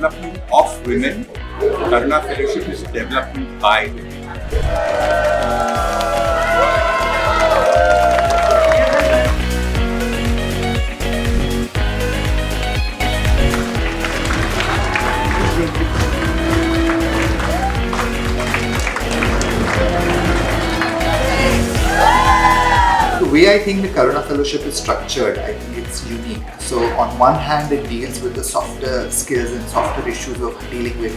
development of women. Karuna Fellowship is development by women. The way I think the Karuna Fellowship is structured, I think it's unique. So on one hand, it deals with the softer skills and softer issues of dealing with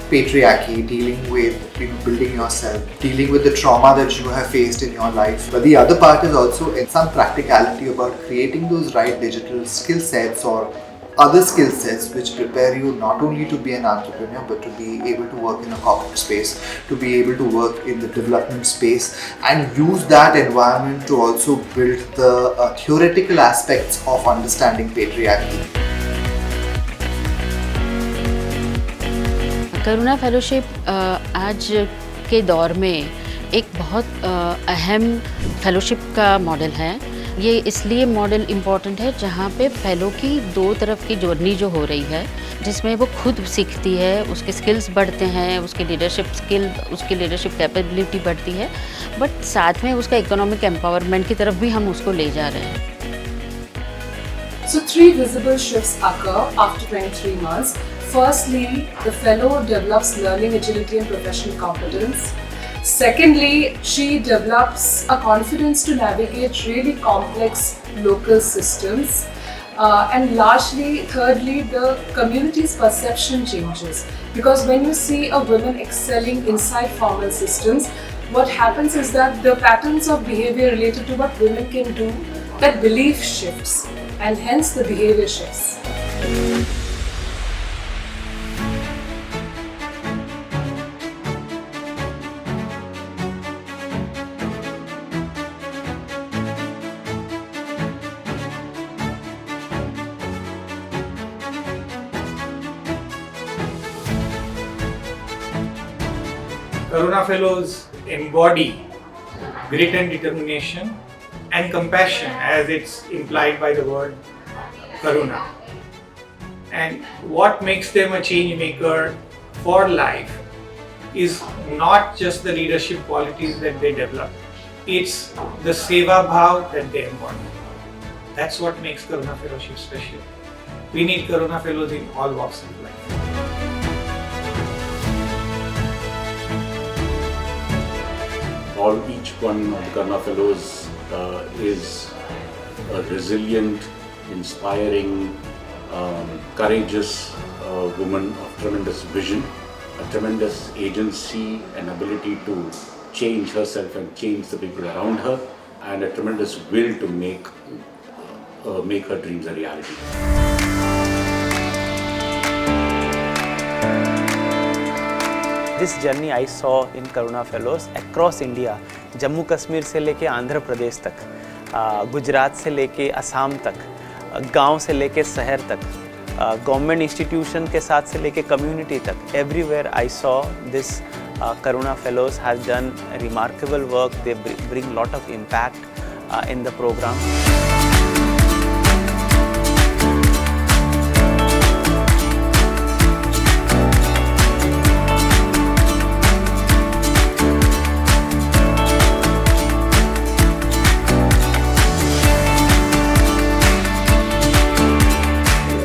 patriarchy, dealing with building yourself, dealing with the trauma that you have faced in your life. But the other part is also in some practicality about creating those right digital skill sets or other skill sets which prepare you not only to be an entrepreneur but to be able to work in a corporate space, to be able to work in the development space and use that environment to also build the theoretical aspects of understanding patriarchy. Karuna fellowship आज के दौर में एक बहुत अहम fellowship का model है। ये इसलिए मॉडल इम्पॉर्टेंट है जहाँ पे फेलो की दो तरफ की जर्नी जो हो रही है, जिसमें वो खुद सीखती है, उसके स्किल्स बढ़ते हैं, उसकी लीडरशिप स्किल, उसकी लीडरशिप कैपेबिलिटी बढ़ती है, बट साथ में उसका इकोनॉमिक एम्पावरमेंट की तरफ भी हम उसको ले जा रहे हैं। So 3 visible shifts occur after 23 months. Firstly, the fellow develops learning agility and professional competence. Secondly, she develops a confidence to navigate really complex local systems. And largely, thirdly, the community's perception changes. Because when you see a woman excelling inside formal systems, what happens is that the patterns of behavior related to what women can do, that belief shifts and hence the behavior shifts. Karuna Fellows embody grit and determination and compassion as it's implied by the word Karuna. And what makes them a change maker for life is not just the leadership qualities that they develop, it's the seva bhav that they embody. That's what makes Karuna Fellowship special. We need Karuna Fellows in all walks of life. Each one of the Karuna Fellows is a resilient, inspiring, courageous woman of tremendous vision, a tremendous agency and ability to change herself and change the people around her, and a tremendous will to make her dreams a reality. This journey I saw in Karuna Fellows across India, Jammu Kashmir से लेके आंध्र प्रदेश तक, गुजरात से लेके असम तक, गांव से लेके शहर तक, गवर्नमेंट इंस्टीट्यूशन के साथ से लेके कम्युनिटी तक, everywhere I saw this Karuna Fellows has done remarkable work. They bring lot of impact in the program.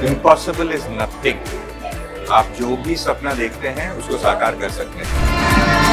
Impossible is nothing. आप जो भी सपना देखते हैं उसको साकार कर सकते हैं।